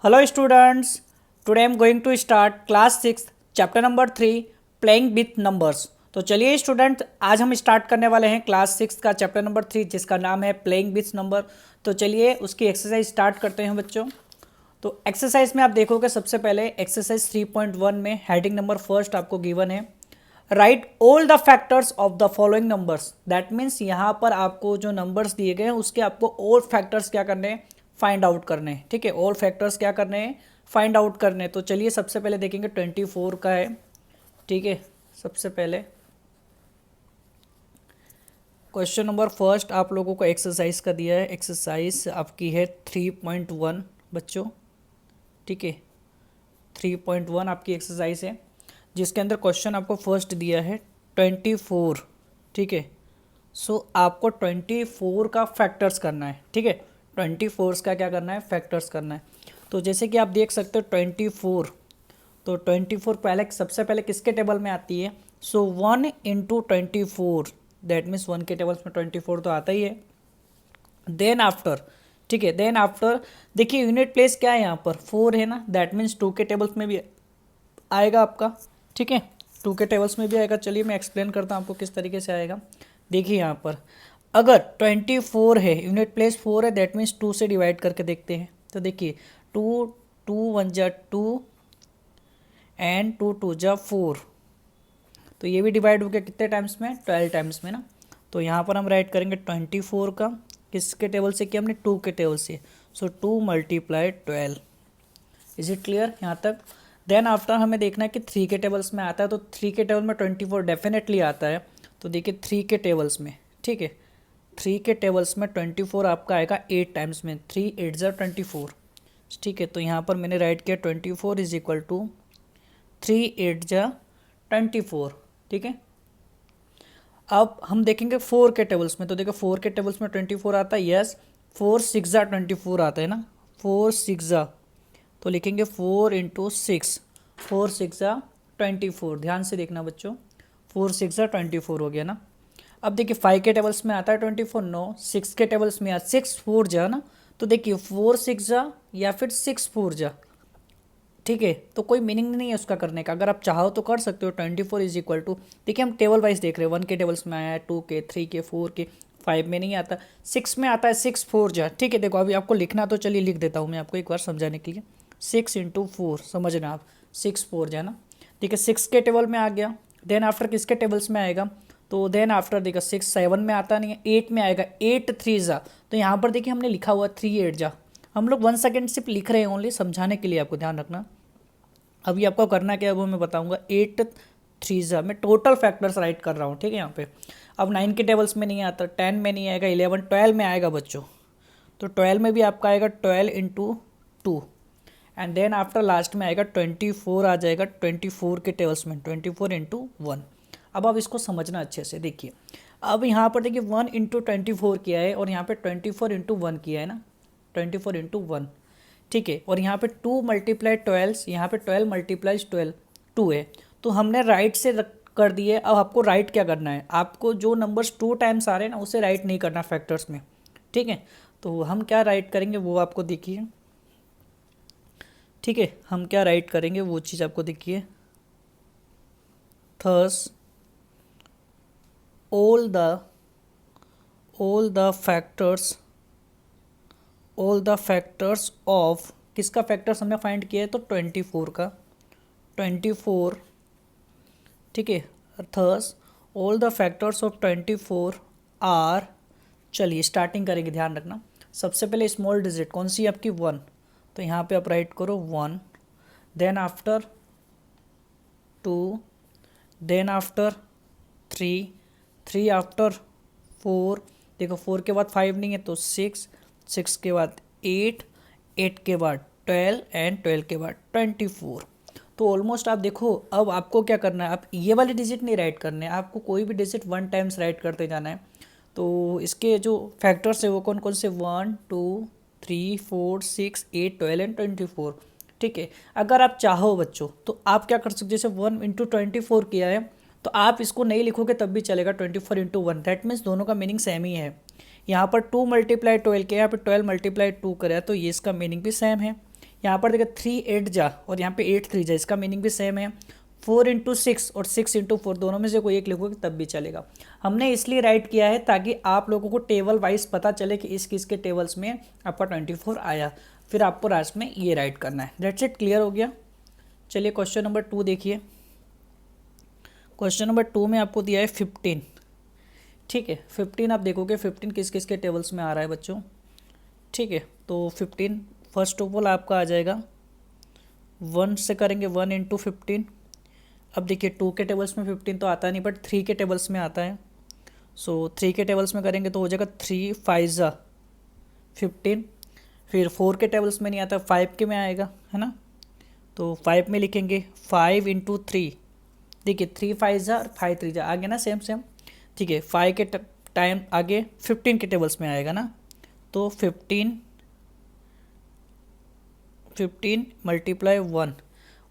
Hello students, today I am going to start class 6 chapter number 3 playing with numbers. तो चलिए student, आज हम start करने वाले हैं क्लास 6 का चैप्टर नंबर 3 जिसका नाम है प्लेइंग विथ नंबर। तो चलिए उसकी एक्सरसाइज स्टार्ट करते हैं बच्चों। तो एक्सरसाइज में आप देखोगे सबसे पहले एक्सरसाइज 3.1 में हेडिंग नंबर फर्स्ट आपको गिवन है, right all the factors of the following numbers. That means यहाँ पर आपको जो नंबर्स दिए गए हैं उसके आपको ऑल फैक्टर्स क्या करने हैं, फाइंड आउट करने हैं। ठीक है, ऑल फैक्टर्स क्या करने हैं, फाइंड आउट करने हैं। तो चलिए सबसे पहले देखेंगे 24 का है। ठीक है, सबसे पहले क्वेश्चन नंबर फर्स्ट आप लोगों को एक्सरसाइज का दिया है। एक्सरसाइज आपकी है 3.1 बच्चों। ठीक है, 3.1 आपकी एक्सरसाइज है जिसके अंदर क्वेश्चन आपको फर्स्ट दिया है 24। ठीक है, सो आपको 24 का फैक्टर्स करना है। ठीक है, 24 का क्या करना है, फैक्टर्स करना है। तो जैसे कि आप देख सकते हो 24, तो 24 पहले सबसे पहले किसके टेबल में आती है, सो 1 इंटू 24, दैट मीन्स 1 के टेबल्स में 24 तो आता ही है। देन आफ्टर, ठीक है, देन आफ्टर देखिए यूनिट प्लेस क्या है यहाँ पर 4 है ना, दैट मीन्स 2 के टेबल्स में भी आएगा आपका। ठीक है, 2 के टेबल्स में भी आएगा। चलिए मैं एक्सप्लेन करता हूँ आपको किस तरीके से आएगा। देखिए यहाँ पर अगर 24 है, यूनिट प्लेस 4 है, दैट मीन्स 2 से डिवाइड करके देखते हैं। तो देखिए 2 2 1 जा 2 एंड 2 2 जा 4, तो ये भी डिवाइड हो गया कितने टाइम्स में, 12 टाइम्स में ना। तो यहाँ पर हम राइट करेंगे 24 का किसके टेबल से किया हमने, 2 के टेबल से। सो 2 × 12। इज इट क्लियर यहाँ तक। देन आफ्टर हमें देखना है कि 3 के टेबल्स में आता है, तो 3 के टेबल में 24 डेफिनेटली आता है। तो देखिए 3 के टेबल्स में, ठीक है, 3 के टेबल्स में 24 आपका आएगा 8 टाइम्स में, 3 8 जा 24। ठीक है, तो यहाँ पर मैंने राइट किया 24 इज इक्वल टू 3 8 जा 24। ठीक है, अब हम देखेंगे 4 के टेबल्स में। तो देखो 4 के टेबल्स में 24 आता है, यस। 4 6 जा 24 आता है ना, 4 6 जा, तो लिखेंगे 4 इंटू 6, 4 6 जा 24। ध्यान से देखना बच्चों, 4 6 जा 24 हो गया ना। अब देखिए 5 के टेबल्स में आता है 24, नो। 6 के टेबल्स में आता 6 4 जा ना, तो देखिए 4 6 जा या फिर 6 4 जा। ठीक है, तो कोई मीनिंग नहीं है उसका करने का, अगर आप चाहो तो कर सकते हो। 24 इज इक्वल टू, देखिए हम टेबल वाइज देख रहे हैं, 1 के टेबल्स में आया है, 2 के, 3 के, 4 के, 5 में नहीं आता, 6 में आता है 6 4 जा। ठीक है, देखो अभी आपको लिखना, तो चलिए लिख देता हूँ मैं आपको एक बार समझाने के लिए। 6 इंटू 4 समझना आप, 6 4 जा ना। ठीक है, 6 के टेबल में आ गया। देन आफ्टर किसके टेबल्स में आएगा, तो देन आफ्टर देखा 6 7 में आता नहीं है, 8 में आएगा, 8 3 जा। तो यहाँ पर देखिए हमने लिखा हुआ 3 8 जा, हम लोग 1 सेकेंड सिर्फ लिख रहे हैं ओनली, समझाने के लिए आपको ध्यान रखना। अभी आपको करना क्या है वो मैं बताऊंगा। 8 3 जा, मैं टोटल फैक्टर्स राइट कर रहा हूँ। ठीक है, यहाँ पे अब 9 के टेबल्स में नहीं आता, 10 में नहीं आएगा, 11 12 में आएगा बच्चों। तो 12 में भी आपका आएगा 12 into 2, and then after last में आएगा 24 आ जाएगा 24 के टेबल्स में, 24 इंटू 1। अब आप इसको समझना अच्छे से, देखिए अब यहाँ पर देखिए 1 इंटू 24 किया है और यहाँ पे 24 इंटू 1 किया है ना, 24 इंटू 1। ठीक है, और यहाँ पे 2 × 12, यहाँ पे 12 × 12 2 है। तो हमने राइट से कर दिए। अब आपको राइट क्या करना है, आपको जो नंबर्स 2 टाइम्स आ रहे हैं ना उसे राइट नहीं करना फैक्टर्स में। ठीक है, तो हम क्या राइट करेंगे वो आपको देखिए। ठीक है, हम क्या राइट करेंगे वो चीज़ आपको देखिए। There's all the factors of, किसका फैक्टर्स हमने फाइंड किया है, तो 24 का, 24। ठीक है, there's all the factors of 24 are, चलिए स्टार्टिंग करेंगे, ध्यान रखना। सबसे पहले स्मॉल डिजिट कौन सी आपकी, 1, तो यहाँ पे आप राइट करो 1, then after 2, then after 3, 3 after 4, देखो 4 के बाद 5 नहीं है तो 6, 6 के बाद 8, 8 के बाद 12 एंड 12 के बाद 24। तो ऑलमोस्ट आप देखो अब आपको क्या करना है, आप ये वाले डिजिट नहीं राइट करने हैं, आपको कोई भी डिजिट 1 टाइम्स राइट करते जाना है। तो इसके जो फैक्टर्स है वो कौन कौन से, 1 2 3 4 6 8 12 एंड 24। ठीक है, अगर आप चाहो बच्चों तो आप क्या कर सकते, जैसे 1 इंटू 24 किया है तो आप इसको नहीं लिखोगे तब भी चलेगा, 24 इंटू 1, दैट मीन्स दोनों का मीनिंग सेम ही है। यहाँ पर 2 × 12 किया, यहाँ पर 12 × 2 करा तो ये इसका मीनिंग भी सेम है। यहाँ पर देखिए 3 8 जा और यहाँ पे 8 3 जा, इसका मीनिंग भी सेम है। 4 × 6 और 6 × 4 दोनों में से कोई एक लिखोगे तब भी चलेगा। हमने इसलिए राइट किया है ताकि आप लोगों को टेबल वाइज पता चले कि इस किसके टेबल्स में आपका 24 आया, फिर आपको लास्ट में ये राइट करना है। दैट्स इट, क्लियर हो गया। चलिए क्वेश्चन नंबर 2 देखिए। क्वेश्चन नंबर 2 में आपको दिया है 15। ठीक है, 15 आप देखोगे 15 किस किस के टेबल्स में आ रहा है बच्चों। ठीक है, तो 15 फर्स्ट ऑफ ऑल आपका आ जाएगा 1 से करेंगे 1 × 15। अब देखिए 2 के टेबल्स में 15 तो आता नहीं, बट 3 के टेबल्स में आता है। सो 3 के टेबल्स में करेंगे तो हो जाएगा 3 5 जा 15। फिर 4 के टेबल्स में नहीं आता, 5 के में आएगा, है ना। तो 5 में लिखेंगे 5 × 3। देखिए 3 5 जा और 5 3 जा, आगे ना सेम सेम। ठीक है, 5 के टाइम आगे 15 के टेबल्स में आएगा ना, तो 15 × 1।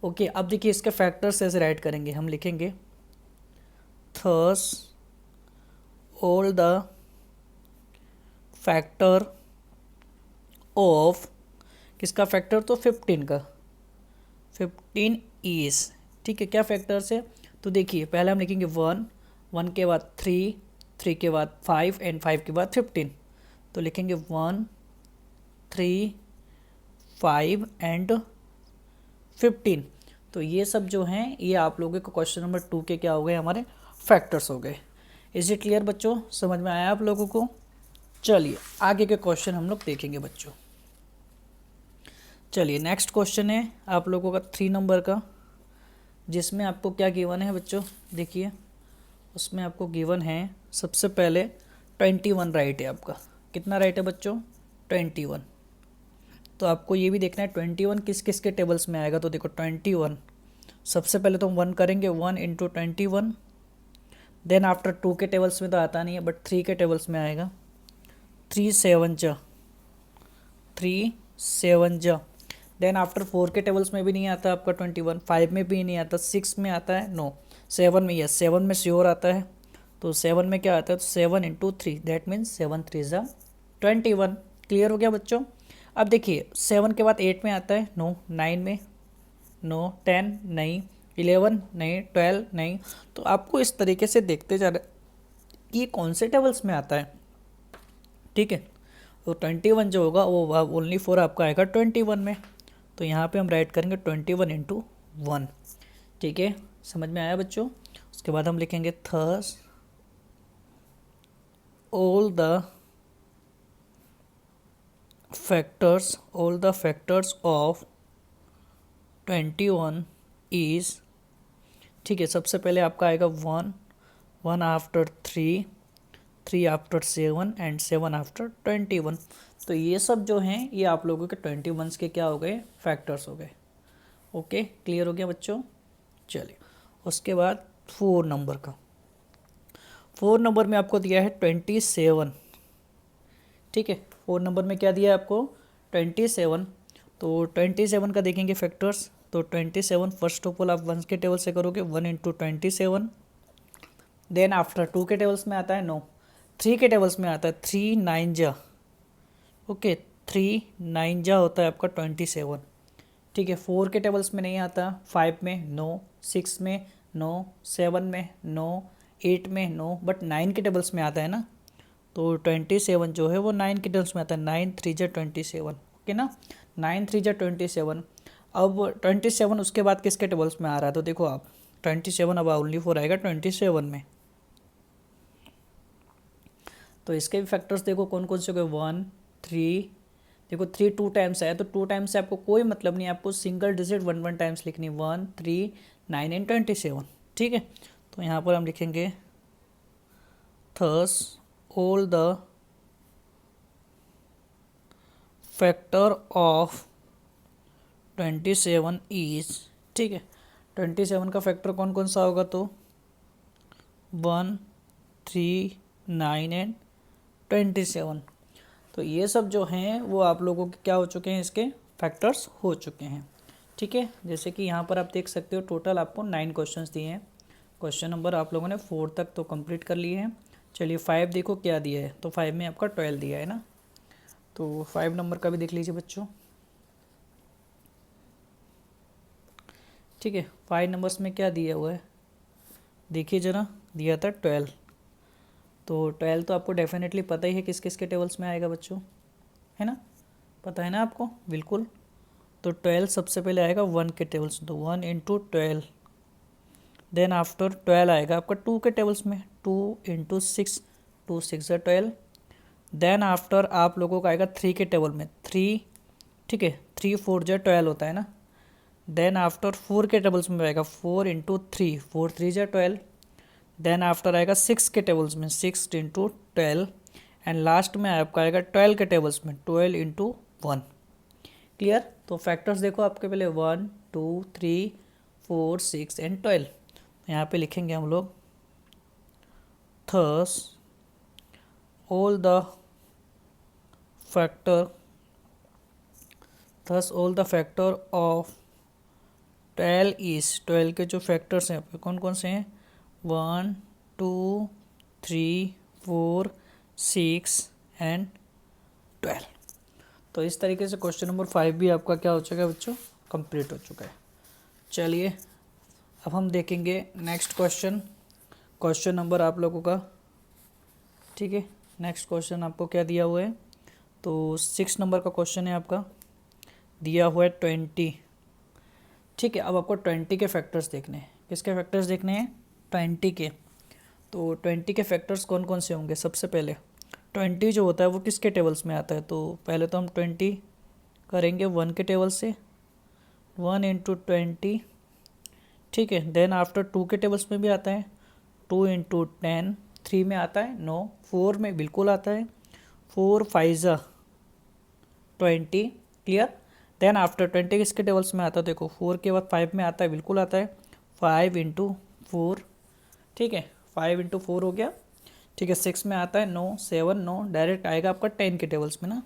ओके, अब देखिए इसके फैक्टर्स ऐसे राइट करेंगे, हम लिखेंगे thus all the factor of, किसका फैक्टर, तो 15 का, 15 इज। ठीक है, क्या फैक्टर्स है, तो देखिए पहले हम लिखेंगे 1, 1 के बाद 3, 3 के बाद 5 एंड 5 के बाद 15। तो लिखेंगे 1 3 5 एंड 15। तो ये सब जो हैं ये आप लोगों को क्वेश्चन नंबर 2 के क्या हो गए, हमारे फैक्टर्स हो गए। इज इट क्लियर बच्चों, समझ में आया आप लोगों को। चलिए आगे के क्वेश्चन हम लोग देखेंगे बच्चों। चलिए नेक्स्ट क्वेश्चन है आप लोगों का 3 नंबर का, जिसमें आपको क्या गिवन है बच्चों, देखिए उसमें आपको गिवन है सबसे पहले 21 राइट है आपका। कितना राइट है बच्चों, 21। तो आपको ये भी देखना है 21 किस किस के टेबल्स में आएगा। तो देखो 21 सबसे पहले तो हम 1 करेंगे, 1 × 21। देन आफ्टर 2 के टेबल्स में तो आता नहीं है, बट 3 के टेबल्स में आएगा। 3 7 जा, 3 7 जा। देन आफ्टर 4 के टेबल्स में भी नहीं आता आपका 21, 5 में भी नहीं आता, 6 में आता है, नो 7 में, यस 7 में श्योर आता है। तो 7 में क्या आता है, तो 7 × 3, दैट मीन्स 7 3 जा 21। क्लियर हो गया बच्चों। अब देखिए 7 के बाद 8 में आता है, नो 9 में, नो 10 नहीं, 11 नहीं, 12 नहीं। तो आपको इस तरीके से देखते जा रहे कि कौन से टेबल्स में आता है। ठीक है, तो 21 जो होगा वो ओनली 4 आपका आएगा 21 में। तो यहाँ पे हम राइट करेंगे 21 × 1। ठीक है, समझ में आया बच्चों। उसके बाद हम लिखेंगे थर्स all the factors of 21 is। ठीक है, सबसे पहले आपका आएगा 1, 1 आफ्टर 3, 3 आफ्टर 7 एंड 7 आफ्टर 21। तो ये सब जो हैं ये आप लोगों के 21 के क्या हो गए, फैक्टर्स हो गए। ओके, क्लियर हो गया बच्चों। चलिए उसके बाद 4 नंबर का, 4 नंबर में आपको दिया है 27। ठीक है, 4 नंबर में क्या दिया है आपको, 27। तो 27 का देखेंगे फैक्टर्स। तो 27 फर्स्ट ऑफ ऑल आप 1 के टेबल से करोगे, 1 × 27। देन आफ्टर 2 के टेबल्स में आता है, नो 3 के टेबल्स में आता है, 3 9 जा। ओके, 3 9 जा होता है आपका 27। ठीक है, 4 के टेबल्स में नहीं आता, 5 में नो, 6 में नो, 7 में नो, 8 में नो, बट 9 के टेबल्स में आता है ना। तो 27 जो है वो 9 के टेबल्स में आता है, 9 3 जा 27। ओके ना, 9 3 जा 27। अब 27 उसके बाद किसके टेबल्स में आ रहा है, तो देखो आप 27 अब ओनली 4 आएगा 27 में। तो इसके भी फैक्टर्स देखो कौन कौन से हो गए, 1 3। देखो 3 2 टाइम्स आया, तो 2 टाइम्स से आपको कोई मतलब नहीं, आपको सिंगल डिजिट 1 1 टाइम्स लिखनी, 1 3 9 एंड 27। ठीक है, तो यहाँ पर हम लिखेंगे thus all the factor of 27 is। ठीक है, 27 का फैक्टर कौन कौन सा होगा, तो 1 3 9 एंड 27। तो ये सब जो हैं वो आप लोगों के क्या हो चुके हैं, इसके फैक्टर्स हो चुके हैं। ठीक है, जैसे कि यहाँ पर आप देख सकते हो टोटल आपको 9 क्वेश्चंस दिए हैं। क्वेश्चन नंबर आप लोगों ने 4 तक तो कंप्लीट कर लिए हैं। चलिए 5 देखो क्या दिया है, तो 5 में आपका 12 दिया है ना। तो 5 नंबर का भी देख लीजिए बच्चों। ठीक है। 5 नंबर्स में क्या दिया हुआ है देखिए जरा, दिया था 12। तो 12 तो आपको डेफिनेटली पता ही है किस किस के टेबल्स में आएगा बच्चों, है ना, पता है ना आपको, बिल्कुल। तो 12 सबसे पहले आएगा 1 के टेबल्स, तो 1 इंटू 12। देन आफ्टर 12 आएगा आपका 2 के टेबल्स में, 2 इंटू 6, 2 6 है 12। देन आफ्टर आप लोगों का आएगा 3 के टेबल में, 3, ठीक है, 3 4 जो 12 होता है ना। देन आफ्टर 4 के टेबल्स में आएगा 4 इंटू 3, 4 3 जो 12। देन आफ्टर आएगा 6 के टेबल्स में, 6 इंटू 12। एंड लास्ट में आपका आएगा 12 के टेबल्स में, 12 इंटू 1। क्लियर। तो फैक्टर्स देखो आपके पहले 1 2 3 4 6 एंड 12। यहाँ पे लिखेंगे हम लोग thus all the factor of 12 is, 12 के जो फैक्टर्स हैं पे कौन कौन से हैं, 1 2 3 4 6 एंड 12। तो इस तरीके से क्वेश्चन नंबर 5 भी आपका क्या हो चुका है बच्चों, कंप्लीट हो चुका है। चलिए अब हम देखेंगे नेक्स्ट क्वेश्चन, क्वेश्चन नंबर आप लोगों का, ठीक है। नेक्स्ट क्वेश्चन आपको क्या दिया हुआ है, तो 6 नंबर का क्वेश्चन है आपका, दिया हुआ है 20, ठीक है। अब आपको 20 के फैक्टर्स देखने हैं। किसके फैक्टर्स देखने हैं, 20 के। तो 20 के फैक्टर्स कौन कौन से होंगे, सबसे पहले 20 जो होता है वो किसके टेबल्स में आता है, तो पहले तो हम 20 करेंगे 1 के टेबल से, 1 इंटू 20, ठीक है। देन आफ्टर 2 के टेबल्स में भी आता है, 2 इंटू 10, 3 में आता है, नो, 4 में बिल्कुल आता है, 4 5 20, क्लियर। देन आफ्टर 20 किसके टेबल्स में आता है, देखो 4 के बाद 5 में आता है, बिल्कुल आता है, 5 इंटू 4, ठीक है, 5 इंटू 4 हो गया, ठीक है। 6 में आता है, नो, 7 नो, डायरेक्ट आएगा आपका 10 के टेबल्स में ना।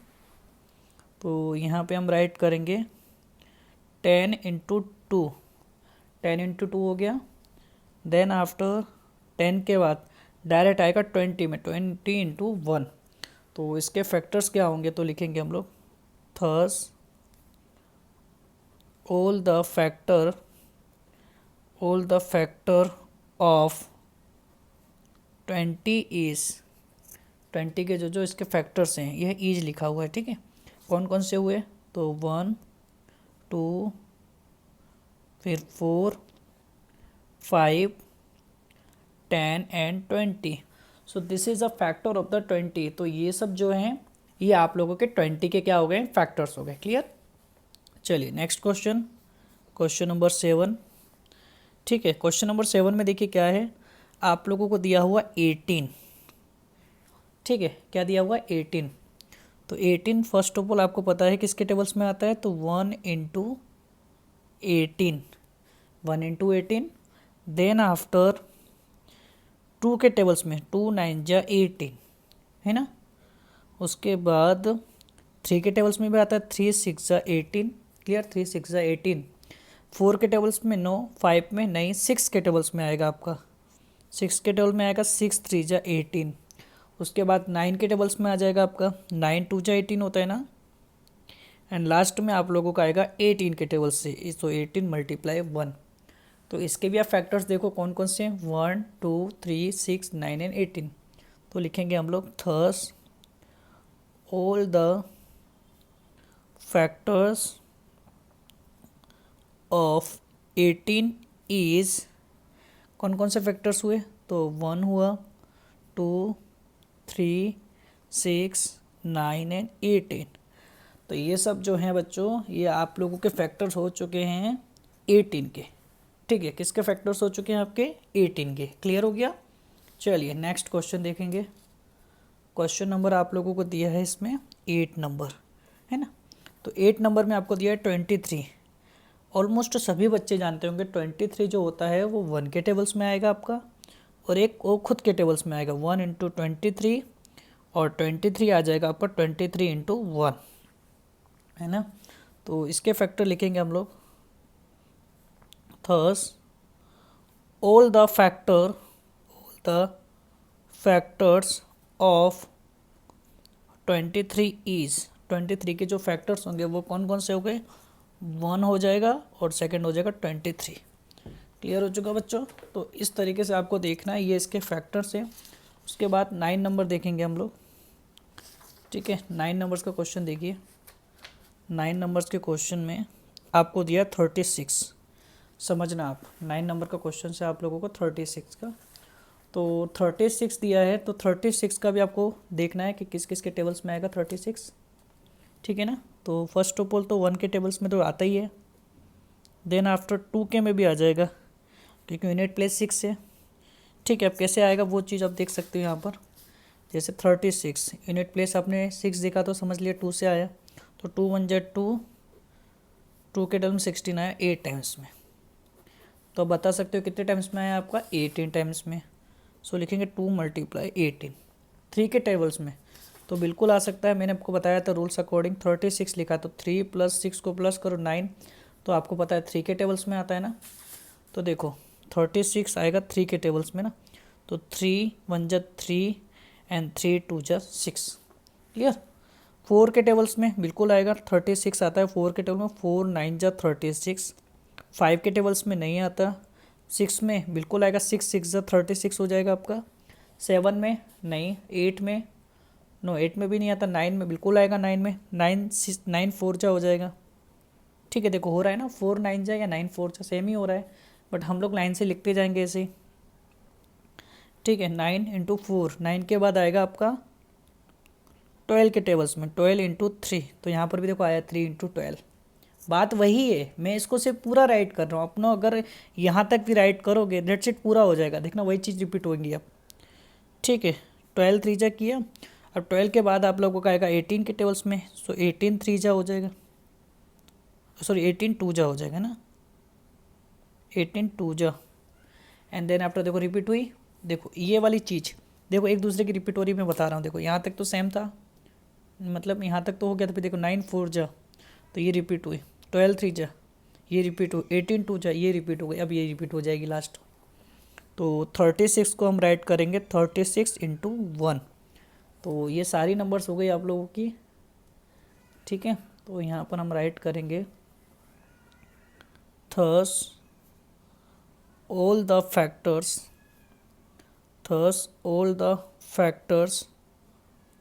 तो यहाँ पे हम राइट करेंगे 10 इंटू 2, 10 इंटू 2 हो गया। देन आफ्टर 10 के बाद डायरेक्ट आएगा 20 में, 20 इंटू 1। तो इसके फैक्टर्स क्या होंगे, तो लिखेंगे हम लोग थर्स all the factor of 20 is, 20 के जो जो इसके फैक्टर्स हैं, यह इज लिखा हुआ है, ठीक है। कौन कौन से हुए, तो 1 2 फिर 4 5 10 and 20। So this is a factor of the 20। तो ये सब जो हैं ये आप लोगों के 20 के क्या हो गए, फैक्टर्स हो गए, क्लियर। चलिए नेक्स्ट क्वेश्चन, क्वेश्चन नंबर 7, ठीक है। क्वेश्चन नंबर 7 में देखिए क्या है, आप लोगों को दिया हुआ 18, ठीक है। क्या दिया हुआ 18, तो 18 फर्स्ट ऑफ ऑल आपको पता है किसके टेबल्स में आता है, तो 1 इंटू 18, 1 इंटू 18। देन आफ्टर 2 के टेबल्स में, 2 9 जा 18, है ना। उसके बाद 3 के टेबल्स में भी आता है, 3 6 जा 18, क्लियर, 3 6 जा 18। 4 के टेबल्स में नो, 5 में नहीं, 6 के टेबल्स में आएगा आपका, 6 के टेबल में आएगा 6 3 जा 18। उसके बाद 9 के टेबल्स में आ जाएगा आपका, 9 2 जा 18 होता है ना। एंड लास्ट में आप लोगों का आएगा 18 के टेबल से, तो 18 मल्टीप्लाई 1। तो इसके भी आप फैक्टर्स देखो कौन कौन से हैं, 1 2 3 6 9 एंड 18। तो लिखेंगे हम लोग there's all the factors of 18 is, कौन कौन से फैक्टर्स हुए, तो 1 हुआ, 2 3 6 9 एंड 18। तो ये सब जो हैं बच्चों, ये आप लोगों के फैक्टर्स हो चुके हैं 18 के, ठीक है। किसके फैक्टर्स हो चुके हैं आपके, 18 के, क्लियर हो गया। चलिए नेक्स्ट क्वेश्चन देखेंगे। क्वेश्चन नंबर आप लोगों को दिया है इसमें 8 नंबर, है ना। तो 8 नंबर में आपको दिया है 23। ऑलमोस्ट सभी बच्चे जानते होंगे 23 जो होता है वो 1 के टेबल्स में आएगा आपका, और एक वो खुद के टेबल्स में आएगा, 1 इंटू 23, और 23 आ जाएगा आपका 23 इंटू 1, है ना। तो इसके फैक्टर लिखेंगे हम लोग, there's all the factors of 23 is, 23 के जो फैक्टर्स होंगे वो कौन कौन से हो गए, 1 हो जाएगा और सेकंड हो जाएगा 23। क्लियर हो चुका बच्चों। तो इस तरीके से आपको देखना है, ये इसके फैक्टर्स हैं। उसके बाद 9 नंबर देखेंगे हम लोग। ठीक है, 9 नंबर्स का क्वेश्चन देखिए। 9 नंबर्स के क्वेश्चन में आपको दिया 36। समझना आप, 9 नंबर का क्वेश्चन से आप लोगों को 36 का, तो 36 दिया है, तो 36 का भी आपको देखना है कि किस किस के टेबल्स में आएगा 36। ठीक है ना। तो फर्स्ट ऑफ ऑल तो 1 के टेबल्स में तो आता ही है, देन आफ्टर 2 के में भी आ जाएगा क्योंकि यूनिट प्लेस 6 है। ठीक है, अब कैसे आएगा वो चीज़ आप देख सकते हो यहाँ पर। जैसे 36 यूनिट प्लेस आपने 6 देखा तो समझ लिया 2 से आया, तो 2 1 जा 2, 2 के टेबल में 16 आया 8 टाइम्स में। तो आप बता सकते हो कितने टाइम्स में आया आपका, 18 टाइम्स में। सो लिखेंगे 2 × 18 3 के टेबल्स में, तो बिल्कुल आ सकता है। मैंने आपको बताया था रूल्स अकॉर्डिंग 36 लिखा, तो 3 + 6 को प्लस करो 9, तो आपको पता है 3 के टेबल्स में आता है ना। तो देखो 36 आएगा 3 के टेबल्स में ना, तो 3 1 जा 3 एंड 3 2 जा 6। क्लियर। 4 के टेबल्स में बिल्कुल आएगा, 36 आता है 4 के टेबल में, 4 9 जा 36। 5 के टेबल्स में नहीं आता, 6 में बिल्कुल आएगा, 6 6 जा 36 हो जाएगा आपका। 7 में नहीं, 8 में नो, 8 में भी नहीं आता, 9 में बिल्कुल आएगा, 9 में 9 4 जा हो जाएगा। ठीक है, देखो हो रहा है ना, 4 9 जा या 9 4 जा सेम ही हो रहा है, बट हम लोग लाइन से लिखते जाएंगे ऐसे ही। ठीक है, 9 × 4, 9 के बाद आएगा आपका 12 के टेबल्स में, 12 × 3, तो यहाँ पर भी देखो आया 3 × 12। बात वही है, मैं इसको सिर्फ पूरा राइट कर रहा हूँ अपना, अगर यहाँ तक भी राइट करोगे डेट्स इट पूरा हो जाएगा। देखना वही चीज़ रिपीट होगी अब। ठीक है, 12 3 जा किया, अब 12 के बाद आप लोगों का आएगा 18 के टेबल्स में, सो 18 3 जा हो जाएगा, सॉरी 18 2 जा हो जाएगा ना, 18 2 जा। एंड देन आफ्टर देखो रिपीट हुई, देखो ये वाली चीज़ देखो एक दूसरे की रिपीट हो रही, मैं बता रहा हूँ। देखो यहाँ तक तो सेम था, मतलब यहाँ तक तो हो गया था, फिर देखो 9 4 जा, तो ये रिपीट हुई, 12 3 जा ये रिपीट हुई, 18 2 जा ये रिपीट हो गई, अब ये रिपीट हो जाएगी लास्ट। तो 36 को हम राइट करेंगे 36 × 1, तो ये सारी नंबर्स हो गई आप लोगों की। ठीक है, तो यहाँ पर हम राइट करेंगे thus all the factors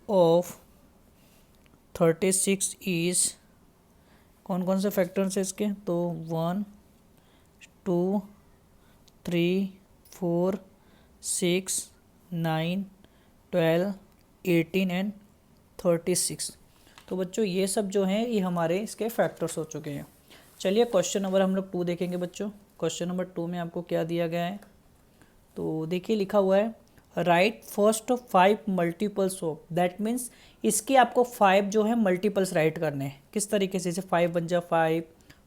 of 36 is, कौन कौन से फैक्टर्स है इसके, तो 1 2 3 4 6 9 12 18 एंड 36। तो बच्चों ये सब जो हैं ये हमारे इसके फैक्टर्स हो चुके हैं। चलिए क्वेश्चन नंबर हम लोग 2 देखेंगे बच्चों। क्वेश्चन नंबर 2 में आपको क्या दिया गया है, तो देखिए लिखा हुआ है right first 5 multiples of, that means इसके आपको 5 जो है मल्टीपल्स राइट करने हैं। किस तरीके से, जैसे 5 1 जा 5,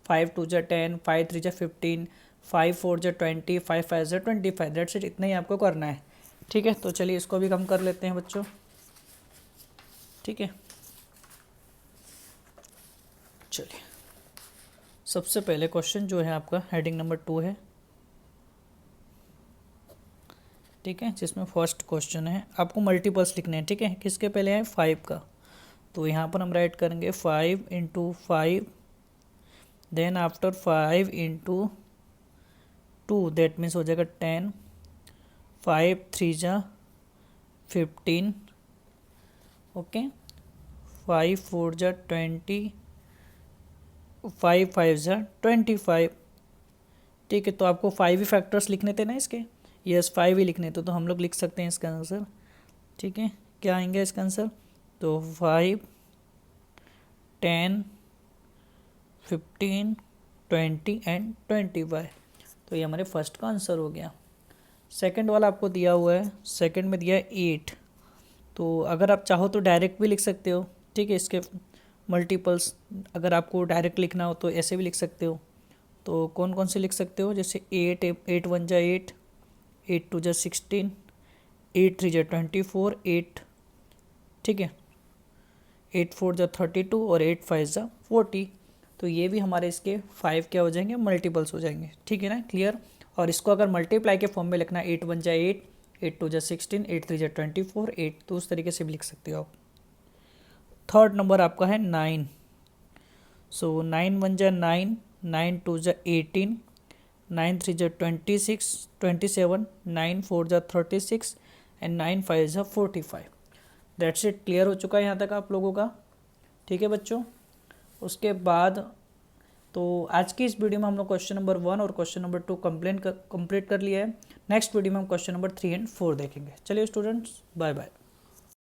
5 2 जा 10, 5 3 जा 15, 5 4 जा 20, 5 5 जा 25, दैट्स इट, इतना ही आपको करना है। ठीक है, तो चलिए इसको भी कम कर लेते हैं बच्चों। ठीक है, चलिए सबसे पहले क्वेश्चन जो है आपका हेडिंग नंबर 2 है। ठीक है, जिसमें फर्स्ट क्वेश्चन है, आपको मल्टीपल्स लिखने हैं। ठीक है, किसके पहले है 5 का, तो यहाँ पर हम राइट करेंगे 5 × 5, देन आफ्टर 5 × 2, दैट मीन्स हो जाएगा 10, 5 3 जा 15, ओके, 5 4 जा 20, 5 5 जा 25। ठीक है, तो आपको 5 ही फैक्टर्स लिखने थे ना इसके, यस 5 ही लिखने थे, तो हम लोग लिख सकते हैं इसका आंसर। ठीक है, क्या आएंगे इसका आंसर, तो 5 10 15 20 एंड 25, तो ये हमारे फर्स्ट का आंसर हो गया। सेकंड वाला आपको दिया हुआ है, सेकंड में दिया है 8, तो अगर आप चाहो तो डायरेक्ट भी लिख सकते हो। ठीक है, इसके मल्टीपल्स अगर आपको डायरेक्ट लिखना हो तो ऐसे भी लिख सकते हो। तो कौन कौन से लिख सकते हो, जैसे 8 8 1 जा 8, 8 2 जा 16, 8 3 जा 24 8, ठीक है, 8 4 जा 32 और 8 5 जा 40। तो ये भी हमारे इसके 5 क्या हो जाएंगे, मल्टीपल्स हो जाएंगे। ठीक है ना, क्लियर। और इसको अगर मल्टीप्लाई के फॉर्म में लिखना, 8 1 जा 8, 8 2 जा 16, 8 3 जा 24 8, तो उस तरीके से भी लिख सकते हो आप। थर्ड नंबर आपका है 9, सो 9 1 जा 9, 9 2 जा 18, 9 3 जा 26, 27, 9 4 जा 36 एंड 9 5 जा 45। दैट्स इट, क्लियर हो चुका है यहाँ तक आप लोगों का। ठीक है बच्चों, उसके बाद तो आज की इस वीडियो में हम लोग क्वेश्चन नंबर 1 और क्वेश्चन नंबर 2 कंप्लीट कर लिया है। नेक्स्ट वीडियो में हम क्वेश्चन नंबर 3 एंड 4 देखेंगे। चलिए स्टूडेंट्स, बाय बाय।